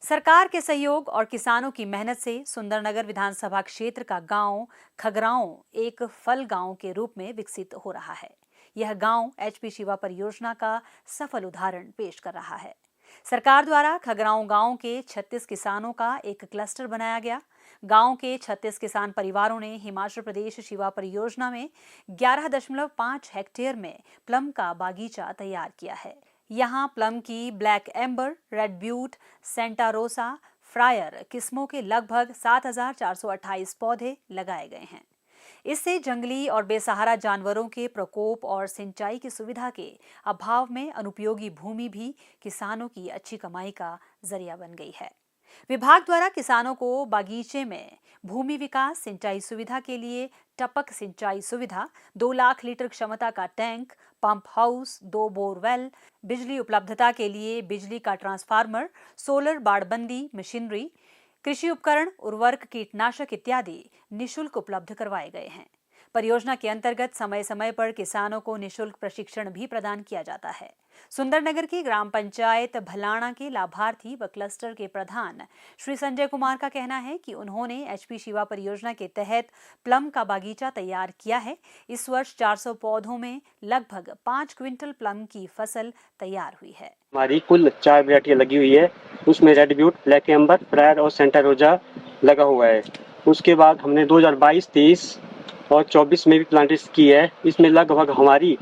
सरकार के सहयोग और किसानों की मेहनत से सुंदरनगर विधानसभा क्षेत्र का गांव खगराओं एक फल गांव के रूप में विकसित हो रहा है। यह गांव एचपी शिवा परियोजना का सफल उदाहरण पेश कर रहा है। सरकार द्वारा खगराओं गांव के 36 किसानों का एक क्लस्टर बनाया गया। गांव के 36 किसान परिवारों ने हिमाचल प्रदेश शिवा परियोजना में 11.5 हेक्टेयर में प्लम का बागीचा तैयार किया है। यहाँ प्लम की Black Amber, Red Beaut, Santa Rosa, Friar किस्मों के लगभग 7,428 पौधे लगाए गए हैं। इससे जंगली और बेसहारा जानवरों के प्रकोप और सिंचाई की सुविधा के अभाव में अनुपयोगी भूमि भी किसानों की अच्छी कमाई का जरिया बन गई है। विभाग द्वारा किसानों को बागीचे में भूमि विकास, सिंचाई सुविधा के लिए टपक सिंचाई सुविधा, 2 लाख लीटर क्षमता का टैंक, पंप हाउस, 2 बोरवेल, बिजली उपलब्धता के लिए बिजली का ट्रांसफार्मर, सोलर बाड़बंदी मशीनरी, कृषि उपकरण, उर्वरक, कीटनाशक इत्यादि निःशुल्क उपलब्ध करवाए गए हैं। परियोजना के अंतर्गत समय समय पर किसानों को निःशुल्क प्रशिक्षण भी प्रदान किया जाता है। सुंदरनगर की ग्राम पंचायत भलाणा के लाभार्थी व क्लस्टर के प्रधान श्री संजय कुमार का कहना है कि उन्होंने एचपी शिवा परियोजना के तहत प्लम का बागीचा तैयार किया है। इस वर्ष 400 पौधों में लगभग 5 क्विंटल प्लम की फसल तैयार हुई है। हमारी कुल 4 वैरायटियां लगी हुई है। उसमें Red Beaut, Black Amber, Friar और सेंटा रोजा लगा हुआ है। उसके बाद हमने 2022, 23 और 24 में भी प्लांटेशन की है। इसमें लगभग हमारी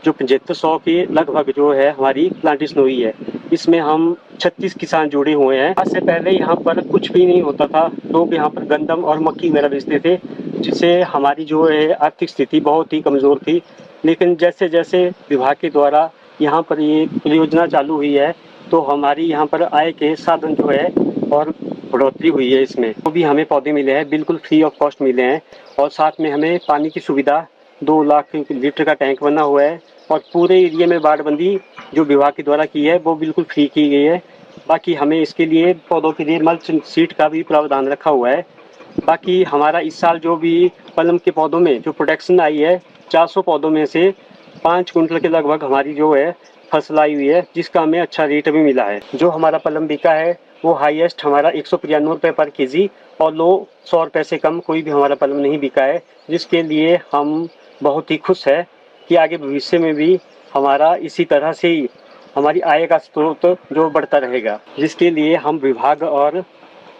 जो 7500 के लगभग जो है हमारी प्लांटेशन हुई है। इसमें हम 36 किसान जुड़े हुए हैं। आज से पहले यहाँ पर कुछ भी नहीं होता था। लोग यहाँ पर गंदम और मक्की वगैरह बेचते थे, जिससे हमारी जो है आर्थिक स्थिति बहुत ही कमजोर थी। लेकिन जैसे जैसे विभाग के द्वारा यहाँ पर ये परियोजना चालू हुई है, तो हमारी यहाँ पर आय के साधन जो है और बढ़ोतरी हुई है। इसमें वो भी हमें पौधे मिले हैं, बिल्कुल फ्री ऑफ कॉस्ट मिले हैं। और साथ में हमें पानी की सुविधा, 2 लाख लीटर का टैंक बना हुआ है और पूरे एरिया में बाड़बंदी जो विभाग के द्वारा की है वो बिल्कुल फ्री की गई है। बाकी हमें इसके लिए पौधों के लिए मल्च सीट का भी प्रावधान रखा हुआ है। बाकी हमारा इस साल जो भी पलम के पौधों में जो प्रोडक्शन आई है, 400 पौधों में से 5 कुंटल के लगभग हमारी जो है फसल आई हुई है, जिसका हमें अच्छा रेट भी मिला है। जो हमारा पलम बिका है वो हाईएस्ट हमारा 195 रुपये पर केजी और लो 100 रुपये से कम कोई भी हमारा पलम नहीं बिका है, जिसके लिए हम बहुत ही खुश है कि आगे भविष्य में भी हमारा इसी तरह से ही हमारी आय का स्रोत जो बढ़ता रहेगा, जिसके लिए हम विभाग और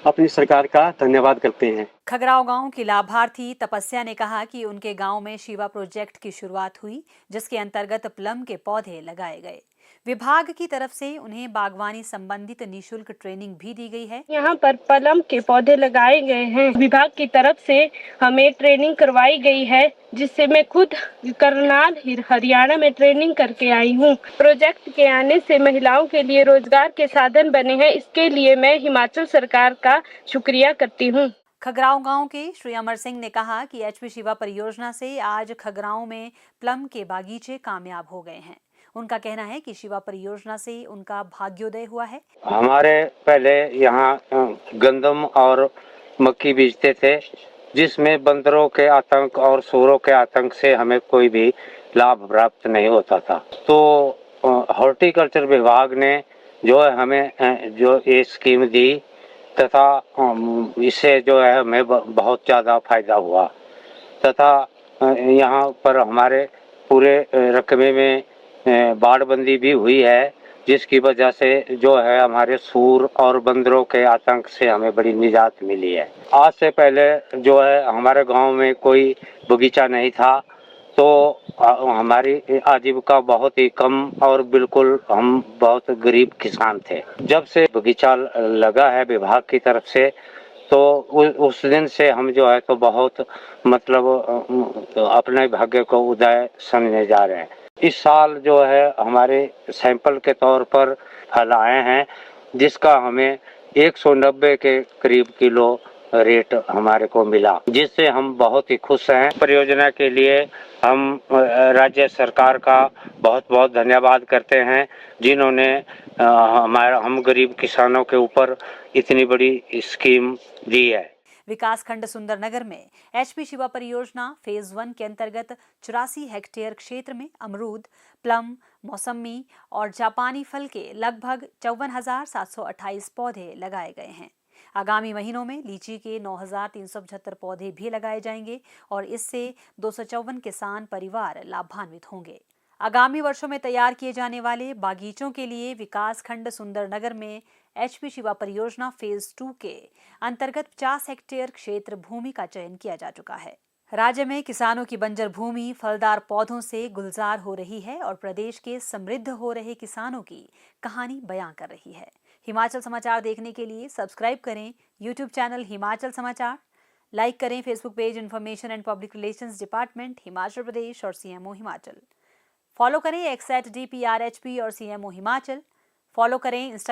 अपनी सरकार का धन्यवाद करते हैं। खगराओं गांव की लाभार्थी तपस्या ने कहा कि उनके गांव में शिवा प्रोजेक्ट की शुरुआत हुई, जिसके अंतर्गत प्लम के पौधे लगाए गए। विभाग की तरफ से उन्हें बागवानी संबंधित निःशुल्क ट्रेनिंग भी दी गई है। यहाँ पर प्लम के पौधे लगाए गए हैं। विभाग की तरफ से हमें ट्रेनिंग करवाई गई है, जिससे मैं खुद करनाल हरियाणा में ट्रेनिंग करके आई हूँ। प्रोजेक्ट के आने से महिलाओं के लिए रोजगार के साधन बने हैं। इसके लिए मैं हिमाचल सरकार का शुक्रिया करती हूँ। खगराओं गांव के श्री अमर सिंह ने कहा कि एचपी शिवा परियोजना से आज खगराओं में प्लम के बागीचे कामयाब हो गए हैं। उनका कहना है कि शिवा परियोजना से उनका भाग्योदय हुआ है। हमारे पहले यहाँ गंदम और मक्की बीजते थे, जिसमें बंदरों के आतंक और सूरों के आतंक से हमें कोई भी लाभ प्राप्त नहीं होता था। तो हॉर्टिकल्चर विभाग ने जो है हमें जो ये स्कीम दी, तथा इससे जो है हमें बहुत ज़्यादा फायदा हुआ। तथा यहाँ पर हमारे पूरे रकबे में बाड़बंदी भी हुई है, जिसकी वजह से जो है हमारे सूर और बंदरों के आतंक से हमें बड़ी निजात मिली है। आज से पहले जो है हमारे गांव में कोई बगीचा नहीं था, तो हमारी आजीविका बहुत ही कम और बिल्कुल हम बहुत गरीब किसान थे। जब से बगीचा लगा है विभाग की तरफ से, तो उस दिन से हम जो है तो बहुत मतलब अपने भाग्य को उदय समझने जा रहे हैं। इस साल जो है हमारे सैंपल के तौर पर फल आए हैं, जिसका हमें 190 के करीब किलो रेट हमारे को मिला, जिससे हम बहुत ही खुश हैं। परियोजना के लिए हम राज्य सरकार का बहुत बहुत धन्यवाद करते हैं, जिन्होंने हम गरीब किसानों के ऊपर इतनी बड़ी स्कीम दी है। विकासखंड सुंदरनगर में एचपी शिवा परियोजना फेज 1 के अंतर्गत 84 हेक्टेयर क्षेत्र में अमरूद, प्लम, मौसमी और जापानी फल के लगभग 54,728 पौधे लगाए गए हैं। आगामी महीनों में लीची के 9,375 पौधे भी लगाए जाएंगे और इससे 254 किसान परिवार लाभान्वित होंगे। आगामी वर्षों में तैयार किए जाने वाले बागीचों के लिए विकासखंड सुंदरनगर में एचपी शिवा परियोजना फेज 2 के अंतर्गत 50 हेक्टेयर क्षेत्र भूमि का चयन किया जा चुका है। राज्य में किसानों की बंजर भूमि फलदार पौधों से गुलजार हो रही है और प्रदेश के समृद्ध हो रहे किसानों की कहानी बयां कर रही है। हिमाचल समाचार देखने के लिए सब्सक्राइब करें यूट्यूब चैनल हिमाचल समाचार, लाइक करें Facebook page information and public relations department Himachal Pradesh और सीएमओ हिमाचल। फॉलो करें x@dprhp और सीएमओ हिमाचल। फॉलो करें इंस्टाग्राम